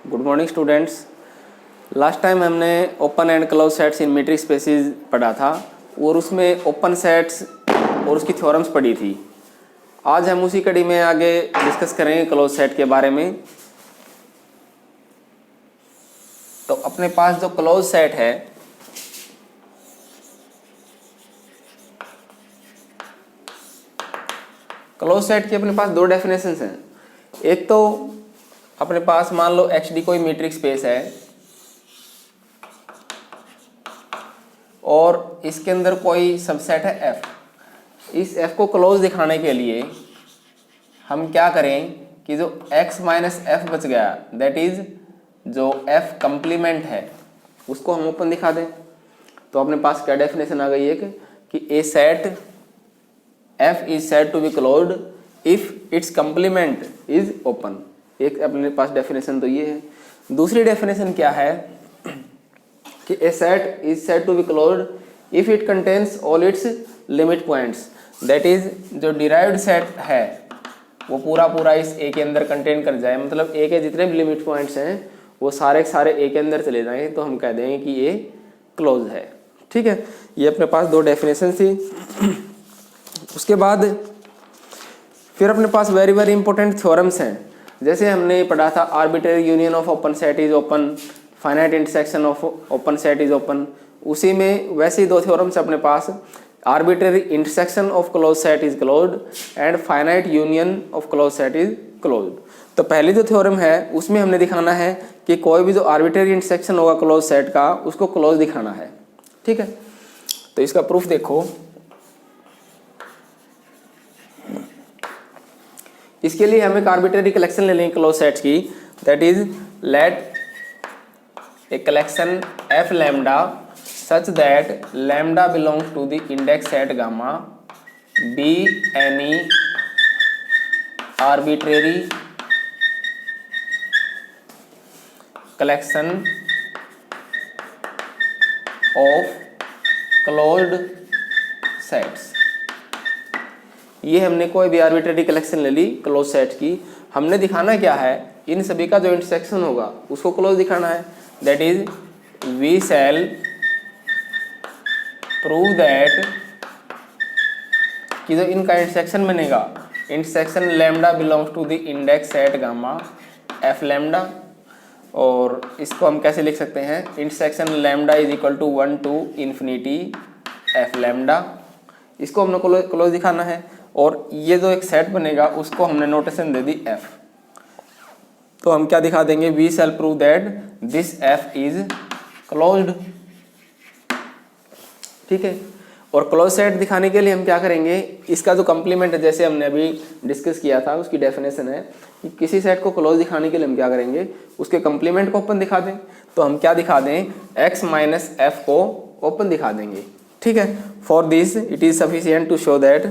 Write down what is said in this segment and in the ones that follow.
Good morning students. Last time हमने open and close sets in metric spaces पढ़ा था और उसमें ओपन सेट्स और उसकी थ्योरम्स पढ़ी थी। आज हम उसी कड़ी में आगे डिस्कस करेंगे क्लोज सेट के बारे में। तो अपने पास जो क्लोज सेट है, क्लोज सेट की अपने पास दो डेफिनेशंस हैं। एक तो अपने पास मान लो XD कोई मीट्रिक स्पेस है और इसके अंदर कोई सबसेट है F। इस F को क्लोज दिखाने के लिए हम क्या करें कि जो X माइनस F बच गया, दैट इज जो F कंप्लीमेंट है, उसको हम ओपन दिखा दें। तो अपने पास क्या डेफिनेशन आ गई है कि ए set F is said to be closed if its complement is open। एक अपने पास डेफिनेशन तो ये है। दूसरी डेफिनेशन क्या है कि a set is said to be closed if it contains all its limit points। that is जो डिराइव्ड सेट है वो पूरा इस A के अंदर कंटेन कर जाए, मतलब A के जितने भी लिमिट पॉइंट्स हैं वो सारे A के अंदर चले जाएंगे, तो हम कह देंगे कि ये क्लोज है। ठीक है, ये अपने पास दो डेफिनेशन थी। उसके बाद फिर अपने पास वेरी इंपॉर्टेंट थ्योरम्स हैं। जैसे हमने पढ़ा था arbitrary union of open set is open, finite intersection of open set is open. उसी में वैसे ही दो थ्योरम्स अपने पास, arbitrary intersection of close set is closed and finite union of close set is closed. तो पहली जो थ्योरम है उसमें हमने दिखाना है कि कोई भी जो आर्बिट्रेरी इंटरसेक्शन होगा क्लोज सेट का, उसको क्लोज दिखाना है। ठीक है, तो इसका प्रूफ देखो। इसके लिए हमें एक आर्बिट्रेरी कलेक्शन ले लेंगे क्लोज सेट्स की, that is let a collection F lambda such that lambda belongs to the index set gamma be any arbitrary collection of closed sets. ये हमने कोई भी आर्बिट्रेरी कलेक्शन ले ली क्लोज सेट की। हमने दिखाना क्या है, इन सभी का जो इंटरसेक्शन होगा उसको क्लोज दिखाना है। That is we shall prove that कि जो इनका इंटरसेक्शन बनेगा, intersection lambda belongs to the index set gamma F lambda. और इसको हम कैसे लिख सकते हैं, intersection lambda is equal to 1 to infinity F lambda. इसको हमने क्लोज दिखाना है। और ये जो एक सेट बनेगा उसको हमने नोटेशन दे दी F। तो हम क्या दिखा देंगे, we shall prove that this F is closed. ठीक है, और क्लोज सेट दिखाने के लिए हम क्या करेंगे, इसका जो कंप्लीमेंट है, जैसे हमने अभी डिस्कस किया था, उसकी डेफिनेशन है कि किसी सेट को क्लोज दिखाने के लिए हम क्या करेंगे, उसके कंप्लीमेंट को ओपन दिखा दें। तो हम क्या दिखा दें, X माइनस F को ओपन दिखा देंगे। ठीक है, for this it is sufficient to show that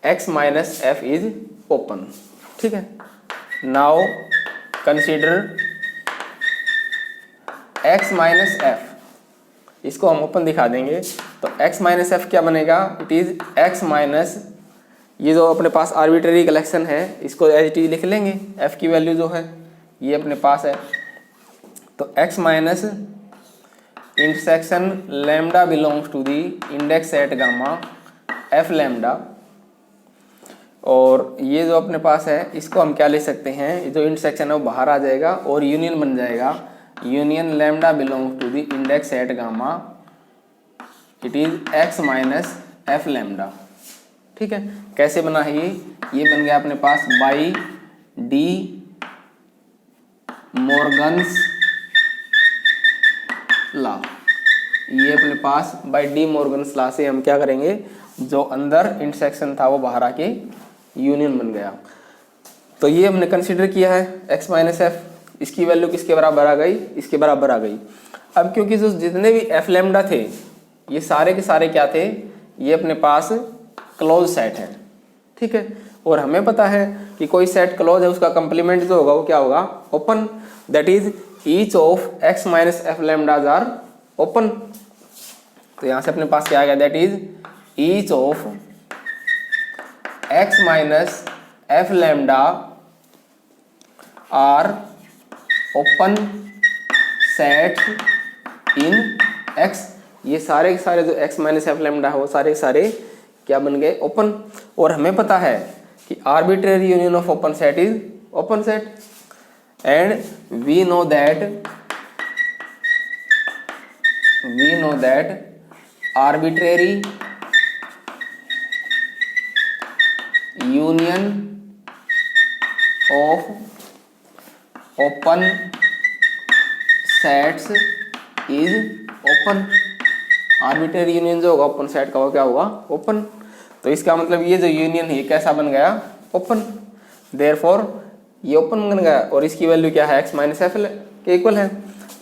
X minus F is open. ठीक है, now consider X minus F, इसको हम ओपन दिखा देंगे। तो X माइनस F क्या बनेगा, इट इज X माइनस, ये जो अपने पास आर्बिट्रेरी कलेक्शन है इसको एज इट इज लिख लेंगे, F की वैल्यू जो है ये अपने पास है। तो X minus intersection lambda belongs to the index set gamma F lambda. और ये जो अपने पास है इसको हम क्या ले सकते हैं, जो इंटरसेक्शन है वो बाहर आ जाएगा और यूनियन बन जाएगा, union lambda belongs to the index set gamma, it is X minus F lambda. ठीक है, कैसे बना है ये बन गया अपने पास बाई डी मॉर्गन्स लॉ। ये अपने पास बाई डी मॉर्गन्स लॉ से हम क्या करेंगे, जो अंदर इंटरसेक्शन था वो बाहर आके यूनियन बन गया। तो ये हमने कंसीडर किया है X माइनस F, इसकी वैल्यू किसके बराबर आ गई, इसके बराबर आ गई। अब क्योंकि जो जितने भी F लैम्डा थे ये सारे के सारे क्या थे, ये अपने पास क्लोज सेट है। ठीक है, और हमें पता है कि कोई सेट क्लोज है उसका कंप्लीमेंट जो होगा वो क्या होगा, open. That is each of X minus F lambdas are open. तो यहाँ से अपने पास क्या आ गया, that is each of X minus F lambda are open set in X, ये सारे के सारे जो एक्स माइनस एफ लैम्डा है वो सारे के सारे क्या बन गए, ओपन। और हमें पता है कि arbitrary union of open set is open set, and we know that arbitrary union of open sets is open। Arbitrary union जो होगा ओपन सेट का वो क्या होगा, ओपन। तो इसका मतलब ये जो यूनियन है कैसा बन गया, ओपन। देयरफॉर ये ओपन बन गया और इसकी वैल्यू क्या है, x माइनस एफ के इक्वल है।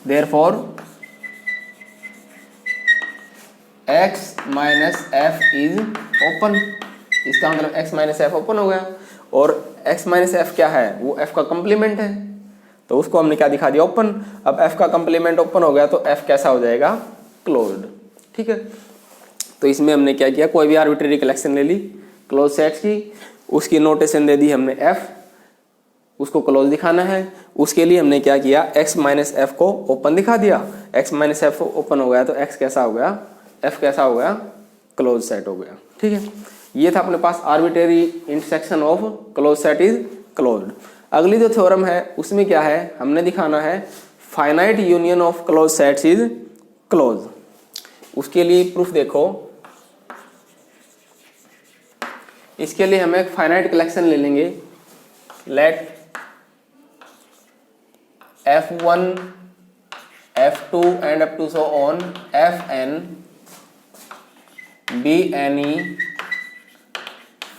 Therefore x minus F is open, इसका मतलब x माइनस एफ ओपन हो गया। और x माइनस एफ क्या है, वो f का कम्प्लीमेंट है, तो उसको हमने क्या दिखा दिया, ओपन। अब f का कम्प्लीमेंट ओपन हो गया तो f कैसा हो जाएगा, क्लोज्ड। ठीक है, तो इसमें हमने क्या किया, कोई भी आर्बिट्रेरी कलेक्शन ले ली क्लोज सेट्स की, उसकी नोटेशन दे दी हमने f, उसको क्लोज दिखाना है। उसके लिए हमने क्या किया, x माइनस एफ को ओपन दिखा दिया। x माइनस एफ ओपन हो गया तो x कैसा हो गया, f कैसा हो गया, क्लोज सेट हो गया। ठीक है, ये था अपने पास arbitrary intersection of close set is closed. अगली जो थ्योरम है उसमें क्या है, हमने दिखाना है finite union of close sets is close. उसके लिए प्रूफ देखो, इसके लिए हम एक फाइनाइट कलेक्शन ले लेंगे। Let f1 f2 and up to so on fn be any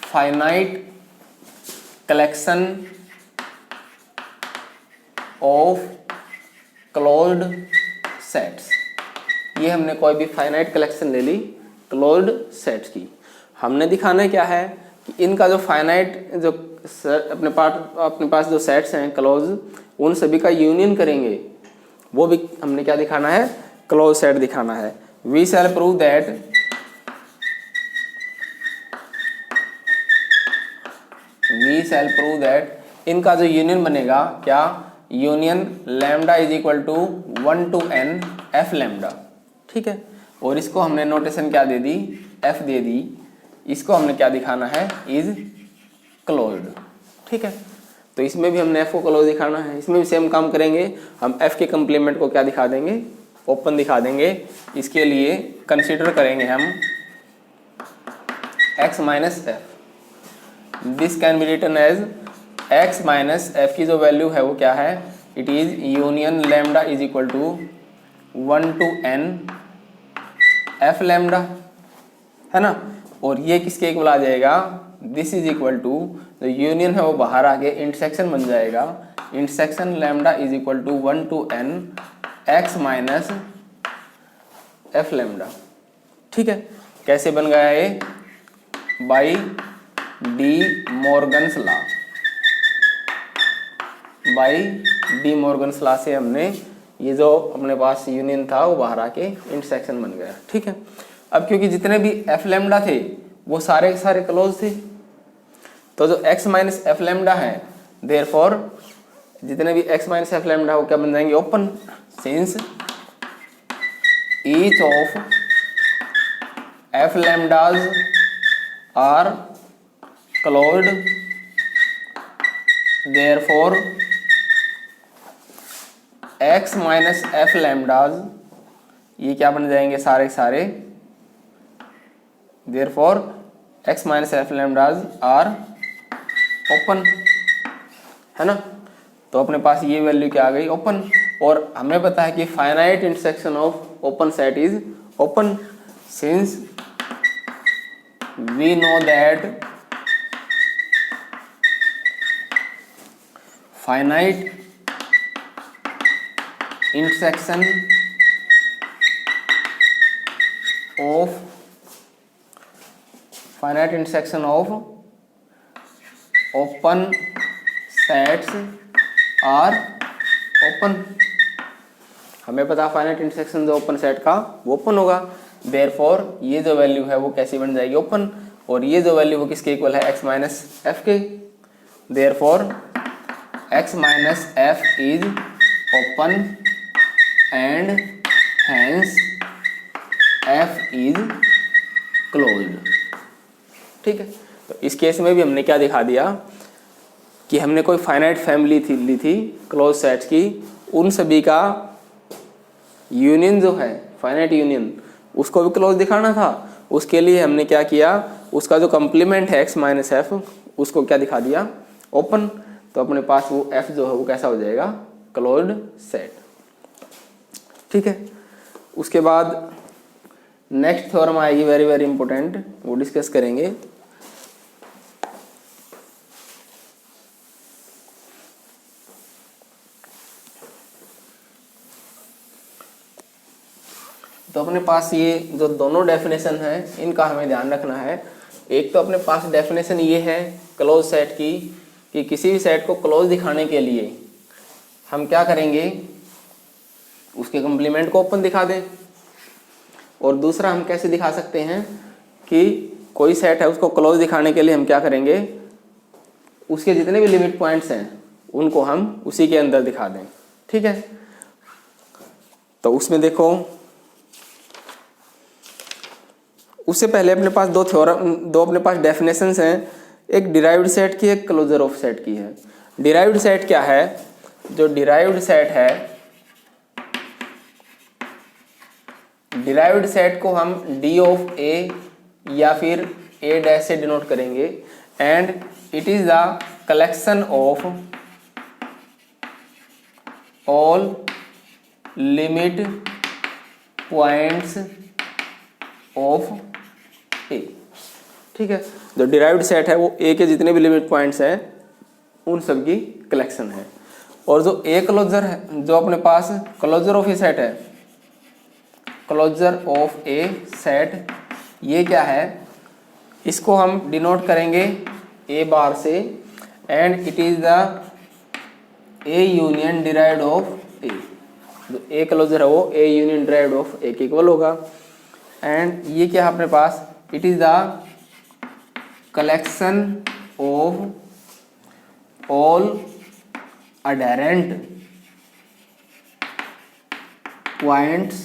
finite collection of closed sets। ये हमने कोई भी फाइनाइट कलेक्शन ले ली क्लोज्ड सेट्स की। हमने दिखाना क्या है कि इनका जो फाइनाइट जो अपने पास जो सेट्स हैं क्लोज, उन सभी का यूनियन करेंगे, वो भी हमने क्या दिखाना है, क्लोज सेट दिखाना है। वी शैल प्रूव दैट इनका जो यूनियन बनेगा क्या, union lambda is equal to 1 to n F lambda. ठीक है, और इसको हमने नोटेशन क्या दे दी, f दे दी। इसको हमने क्या दिखाना है, इज क्लोज्ड। ठीक है, तो इसमें भी हमने f को क्लोज दिखाना है। इसमें भी सेम काम करेंगे, हम f के कम्प्लीमेंट को क्या दिखा देंगे, ओपन दिखा देंगे। इसके लिए कंसीडर करेंगे हम x minus F. This can be written as x minus F की जो वैल्यू है वो क्या है, it is union lambda is equal to 1 to n F lambda, है ना। और ये किसके इक्वल आ जाएगा, दिस इज इक्वल टू, जो यूनियन है वो बाहर आके इंटरसेक्शन बन जाएगा। Intersection lambda is equal to 1 to n x minus F lambda. ठीक है, कैसे बन गया ये, by De Morgan's law. By De Morgan's law से हमने ये जो अपने पास यूनियन था वो बाहर आके इंटरसेक्शन बन गया। ठीक है, अब क्योंकि जितने भी एफ लैम्डा थे वो सारे के सारे क्लोज थे, तो जो x माइनस एफ लैम्डा है, देयरफॉर जितने भी x माइनस एफ लैम्डा वो क्या बन जाएंगे, open. Since each of F lambdas are closed, therefore x minus F lambdas ये क्या बन जाएंगे, सारे के सारे, therefore x minus F lambdas are open, है ना। तो अपने पास ये वैल्यू क्या आ गई, ओपन। और हमें पता है कि finite intersection of open set is open, since we know that finite intersection of open sets are open. हमें पता फाइनाइट इंटरसेक्शन जो ओपन सेट का वो ओपन होगा, देयरफॉर ये जो वैल्यू है वो कैसी बन जाएगी, ओपन। और ये जो वैल्यू वो किसके इक्वल है, x माइनस एफ के, therefore x minus F is open and hence F is closed. ठीक है, तो इस केस में भी हमने क्या दिखा दिया कि हमने कोई फाइनाइट फैमिली ली थी क्लोज सेट्स की, उन सभी का यूनियन जो है फाइनाइट यूनियन उसको भी क्लोज दिखाना था। उसके लिए हमने क्या किया, उसका जो कंप्लीमेंट है x माइनस एफ उसको क्या दिखा दिया, ओपन। तो अपने पास वो f जो है वो कैसा हो जाएगा, क्लोज्ड सेट। ठीक है, उसके बाद नेक्स्ट थ्योरम आएगी वेरी वेरी इंपॉर्टेंट, वो डिस्कस करेंगे। तो अपने पास ये जो दोनों डेफिनेशन है इनका हमें ध्यान रखना है। एक तो अपने पास डेफिनेशन ये है क्लोज सेट की कि किसी भी सेट को क्लोज दिखाने के लिए हम क्या करेंगे, उसके कंप्लीमेंट को ओपन दिखा दें। और दूसरा हम कैसे दिखा सकते हैं कि कोई सेट है उसको क्लोज दिखाने के लिए हम क्या करेंगे, उसके जितने भी लिमिट पॉइंट्स हैं उनको हम उसी के अंदर दिखा दें। ठीक है, तो उसमें देखो उससे पहले अपने पास दो अपने पास डेफिनेशंस हैं, एक डिराइव्ड सेट की, एक क्लोजर ऑफ सेट की है। डिराइव्ड सेट क्या है, जो डिराइव्ड सेट है, डिराइव्ड सेट को हम डी ऑफ ए या फिर ए डैश से डिनोट करेंगे and it is the collection of all limit points of A. ठीक है, जो डिराइव्ड सेट है वो ए के जितने भी लिमिट पॉइंट्स हैं उन सब की कलेक्शन है। और जो ए क्लोजर है, जो अपने पास क्लोजर ऑफ ए सेट है, क्लोजर ऑफ ए सेट ये क्या है, इसको हम डिनोट करेंगे ए बार से and it is the A union derived of A. जो ए क्लोजर है वो A union derived of A के इक्वल होगा। एंड ये क्या है अपने पास, it is the collection of all adherent points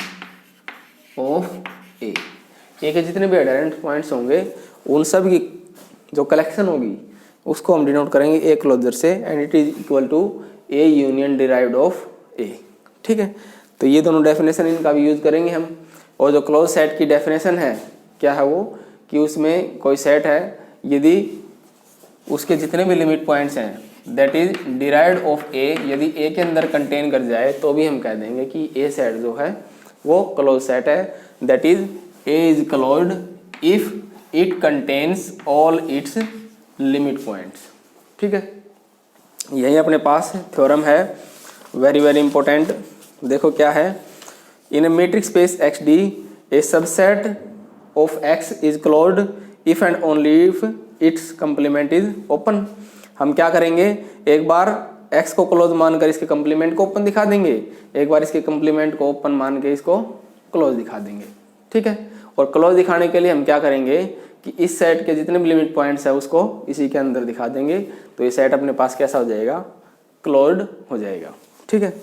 of A. के जितने भी अडेरेंट पॉइंट्स होंगे उन सब की जो कलेक्शन होगी उसको हम डिनोट करेंगे ए क्लोजर से and it is equal to A union derived of A. ठीक है, तो ये दोनों डेफिनेशन इनका भी यूज करेंगे हम। और जो क्लोज सेट की डेफिनेशन है क्या है वो, कि उसमें कोई सेट है यदि उसके जितने भी लिमिट पॉइंट्स हैं दैट इज डिराइव्ड ऑफ ए, यदि ए के अंदर कंटेन कर जाए तो भी हम कह देंगे कि ए सेट जो है वो क्लोज सेट है। That is A is closed if it contains all its limit points. ठीक है, यही अपने पास थ्योरम है वेरी वेरी इंपॉर्टेंट। देखो क्या है, in a metric space X D A subset of X is closed if and only if its complement is open. हम क्या करेंगे, एक बार x को क्लोज मानकर इसके कंप्लीमेंट को ओपन दिखा देंगे, एक बार इसके कंप्लीमेंट को ओपन मान के इसको क्लोज दिखा देंगे। ठीक है, और क्लोज दिखाने के लिए हम क्या करेंगे कि इस सेट के जितने भी लिमिट पॉइंट्स है उसको इसी के अंदर दिखा देंगे, तो ये सेट अपने पास कैसा हो जाएगा, क्लोज्ड हो जाएगा। ठीक है,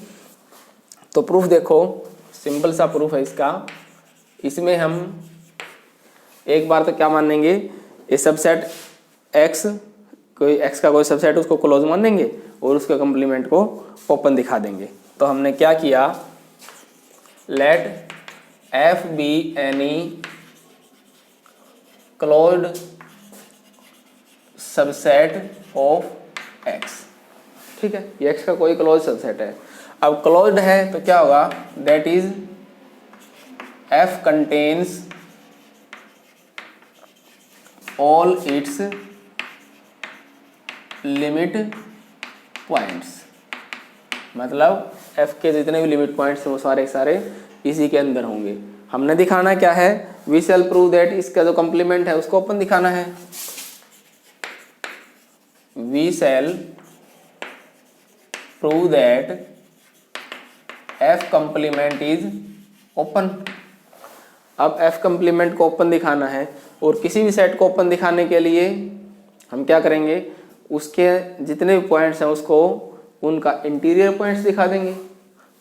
तो प्रूफ देखो, सिंपल सा प्रूफ है इसका। इसमें हम एक बार तो क्या मानेंगे, ये सबसेट x, कोई x का कोई सबसेट उसको क्लोज मान देंगे और उसके कंप्लीमेंट को ओपन दिखा देंगे। तो हमने क्या किया, let f be any closed subset of x। ठीक है, ये x का कोई क्लोज सबसेट है। अब क्लोज्ड है तो क्या होगा, that is f contains all its limit points. मतलब f के जितने भी लिमिट पॉइंट्स हैं वो सारे सारे इसी के अंदर होंगे। हमने दिखाना क्या है, वी शैल प्रूव दैट इसका जो कंप्लीमेंट है उसको ओपन दिखाना है। We shall prove that f complement is open. अब f कंप्लीमेंट को ओपन दिखाना है और किसी भी सेट को ओपन दिखाने के लिए हम क्या करेंगे, उसके जितने भी पॉइंट्स हैं उसको उनका इंटीरियर पॉइंट्स दिखा देंगे।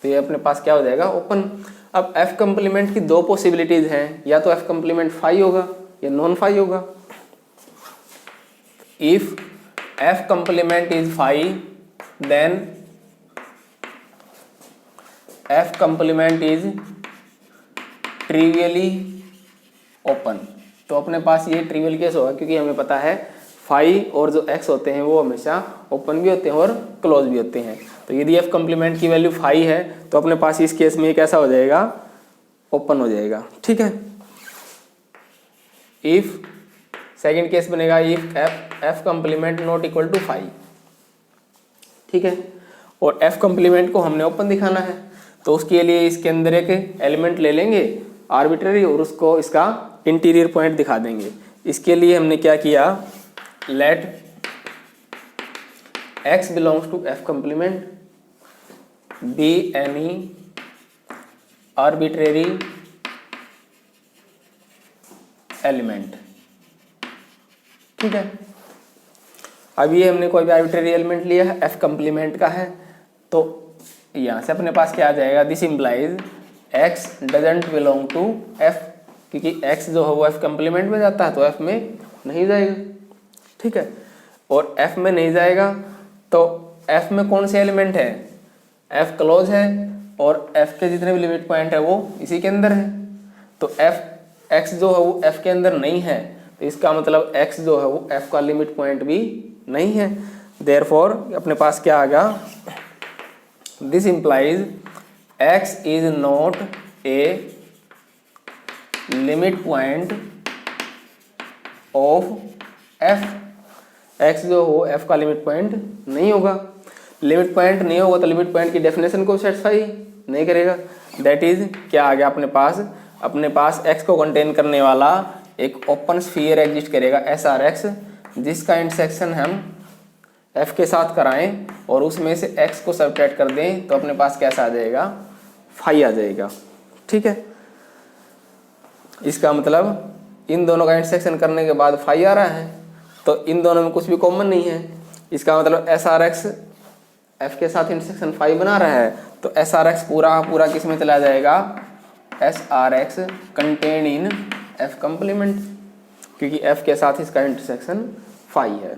तो ये अपने पास क्या हो जाएगा, ओपन। अब एफ कंप्लीमेंट की दो पॉसिबिलिटीज हैं, या तो एफ कंप्लीमेंट फाई होगा या नॉन फाई होगा। If F complement is phi then F complement is trivially open. तो अपने पास ये ट्रिवियल केस होगा, क्योंकि हमें पता है फाई और जो एक्स होते हैं वो हमेशा ओपन भी होते हैं और क्लोज भी होते हैं। तो यदि एफ कंप्लीमेंट की वैल्यू फाई है तो अपने पास इस केस में कैसा हो जाएगा, ओपन हो जाएगा। ठीक है। इफ सेकंड केस बनेगा if F complement not equal to phi. ठीक है। और एफ कंप्लीमेंट को हमने ओपन दिखाना है, तो उसके लिए इसके अंदर एक एलिमेंट ले लेंगे आर्बिट्ररी और उसको इसका इंटीरियर पॉइंट दिखा देंगे। इसके लिए हमने क्या किया, let x belongs to F complement be any arbitrary element. ठीक है। अब ये हमने कोई भी आर्बिट्ररी एलिमेंट लिया है, एफ कंप्लीमेंट का है, तो यहाँ से अपने पास क्या आ जाएगा, this implies x doesn't belong to f, क्योंकि x जो है वो f कंप्लीमेंट में जाता है तो f में नहीं जाएगा। ठीक है। और f में नहीं जाएगा तो f में कौन से एलिमेंट है, f क्लोज है और f के जितने भी लिमिट पॉइंट है वो इसी के अंदर है। तो x जो है वो f के अंदर नहीं है, तो इसका मतलब x जो है वो f का लिमिट पॉइंट भी नहीं है। देयरफॉर अपने पास क्या आ गया, this implies x is not a limit point of f। x जो हो f का लिमिट पॉइंट नहीं होगा। लिमिट पॉइंट नहीं होगा तो लिमिट पॉइंट की डेफिनेशन को सेटिस्फाई नहीं करेगा। दैट इज क्या आ गया अपने पास x को कंटेन करने वाला एक ओपन स्फीयर एग्जिस्ट करेगा SRX, जिसका इंटरसेक्शन हम f के साथ कराएं और उसमें से x को सबट्रैक्ट कर दें, तो अपने पास कैसा आ जाएगा, फाई आ जाएगा। ठीक है। इसका मतलब इन दोनों का इंटरसेक्शन करने के बाद फाई आ रहा है, तो इन दोनों में कुछ भी कॉमन नहीं है। इसका मतलब SRX f के साथ इंटरसेक्शन फाई बना रहा है, तो SRX पूरा किस में चला जाएगा, SRX contain in f complement, क्योंकि f के साथ इसका इंटरसेक्शन फाई है।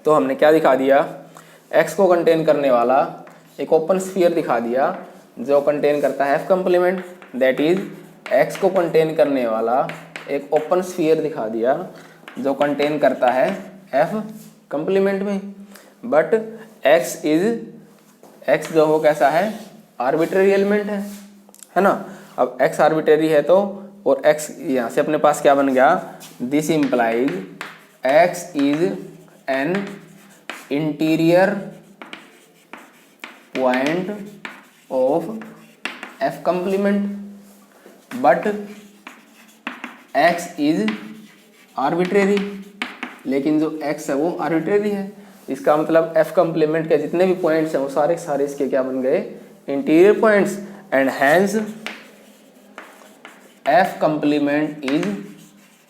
तो हमने क्या दिखा दिया, x को कंटेन करने वाला एक ओपन स्फीयर दिखा दिया जो कंटेन करता है f complement. That is x को कंटेन करने वाला एक ओपन स्फीयर दिखा दिया जो कंटेन करता है f कंप्लीमेंट में। बट x जो वो कैसा है, आर्बिट्ररी एलिमेंट है ना। अब x आर्बिट्ररी है तो, और x यहाँ से अपने पास क्या बन गया, this implies x is an interior point of f complement but x is arbitrary, लेकिन जो x है वो आर्बिट्रेरी है। इसका मतलब f कंप्लीमेंट के जितने भी पॉइंट्स हैं वो सारे इसके क्या बन गए, interior points, and hence f complement is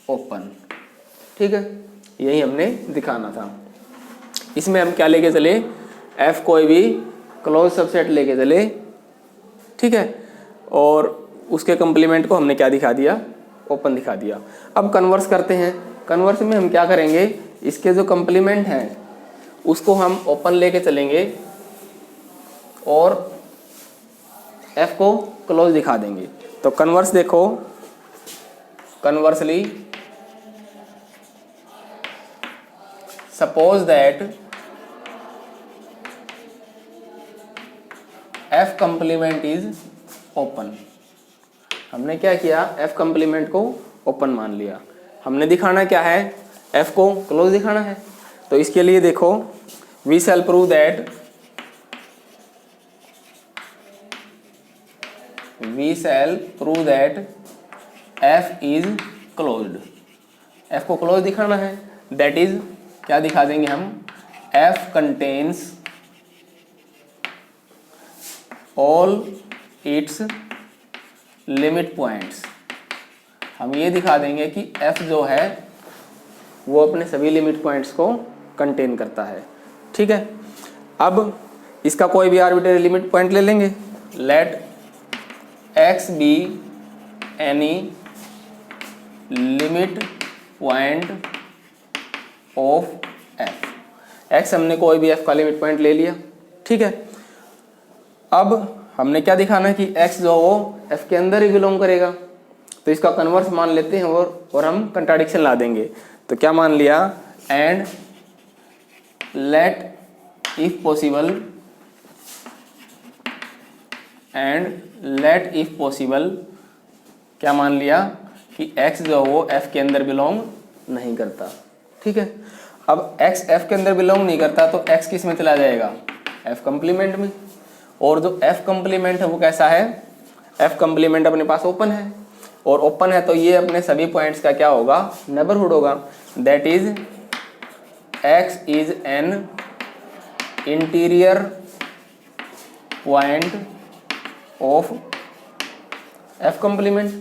open. ठीक है। यही हमने दिखाना था। इसमें हम क्या लेके चले, f कोई भी क्लोज सबसेट लेके चले। ठीक है। और उसके कंप्लीमेंट को हमने क्या दिखा दिया, ओपन दिखा दिया। अब कन्वर्स करते हैं। कन्वर्स में हम क्या करेंगे, इसके जो कंप्लीमेंट हैं उसको हम ओपन लेके चलेंगे और f को क्लोज दिखा देंगे। तो कन्वर्स देखो, conversely suppose that f complement is open. हमने क्या किया, f कंप्लीमेंट को ओपन मान लिया। हमने दिखाना क्या है, f को क्लोज दिखाना है। तो इसके लिए देखो, we shall prove that f is closed. f को क्लोज दिखाना है, दैट इज क्या दिखा देंगे हम, f contains all its limit points. हम ये दिखा देंगे कि f जो है वो अपने सभी लिमिट पॉइंट्स को कंटेन करता है। ठीक है। अब इसका कोई भी आर्बिट्ररी लिमिट पॉइंट ले लेंगे, let x be any limit point of f। x हमने कोई भी f का लिमिट पॉइंट ले लिया, ठीक है। अब हमने क्या दिखाना है कि x जो वो f के अंदर ही बिलोंग करेगा, तो इसका कन्वर्स मान लेते हैं और हम कंट्राडिक्शन ला देंगे। तो क्या मान लिया, एंड लेट इफ पॉसिबल क्या मान लिया कि x जो वो f के अंदर बिलोंग नहीं करता, ठीक है। अब x f के अंदर बिलोंग नहीं करता तो x किस में चला जाएगा, f कम्प्लीमेंट में। और जो f कम्प्लीमेंट है वो कैसा है, f कम्प्लीमेंट अपने पास ओपन है, और ओपन है तो ये अपने सभी पॉइंट्स का क्या होगा, नेबरहुड होगा। That is x is an interior point of f complement.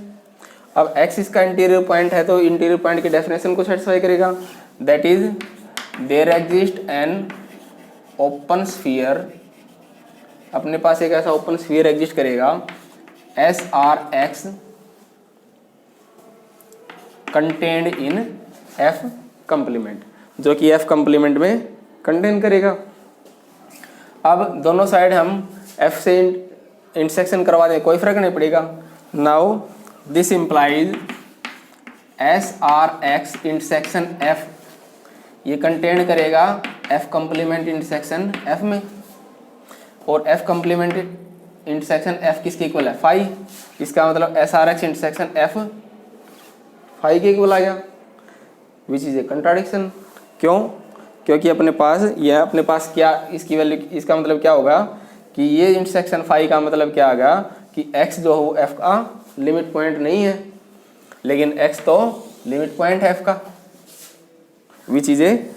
अब x इसका इंटीरियर पॉइंट है तो इंटीरियर पॉइंट की डेफिनेशन को सेटिस्फाई करेगा। That is there exist an open sphere, अपने पास एक ऐसा ओपन स्फीयर एग्जिस्ट करेगा SRX contained in F complement, जो कि F कम्प्लीमेंट में कंटेन करेगा। अब दोनों साइड हम F से इंटरसेक्शन करवा दें, कोई फर्क नहीं पड़ेगा। Now this implies SRX intersection F, ये कंटेन करेगा F कम्प्लीमेंट इंटरसेक्शन F में, और F कम्प्लीमेंट इंटरसेक्शन F किसके इक्वल है, फाई। इसका मतलब SRX इंटरसेक्शन F फाई के इक्वल आ गया, विच इज ए कंट्राडिक्शन। क्यों, क्योंकि अपने पास क्या इसकी वैल्यू, इसका मतलब क्या होगा कि ये इंटरसेक्शन फाई का मतलब क्या आ गया कि x जो हो F का लिमिट पॉइंट नहीं है, लेकिन x तो लिमिट पॉइंट है F का, विच इज ए,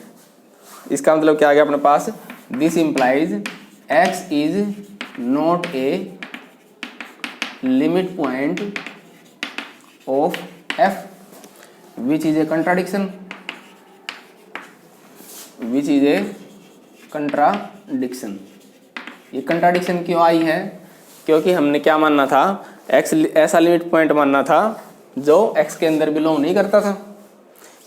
इसका मतलब क्या आ गया अपने पास, this implies x is not a limit point of F, which is a contradiction, which is a contradiction. ये कंट्राडिक्शन क्यों आई है, क्योंकि हमने क्या मानना था, x ऐसा लिमिट पॉइंट मानना था जो x के अंदर बिलोंग नहीं करता था,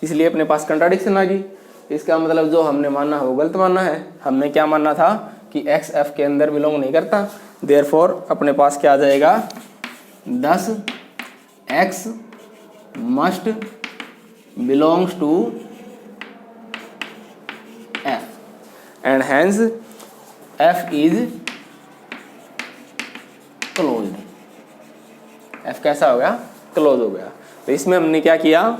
इसलिए अपने पास कंट्राडिक्शन आ गई। इसका मतलब जो हमने माना है वो गलत मानना है। हमने क्या मानना था कि x f के अंदर बिलोंग नहीं करता, देयरफॉर अपने पास क्या आ जाएगा, 10 x must belongs to f and hence f is closed. f कैसा हो गया, क्लोज हो गया। तो इसमें हमने क्या किया,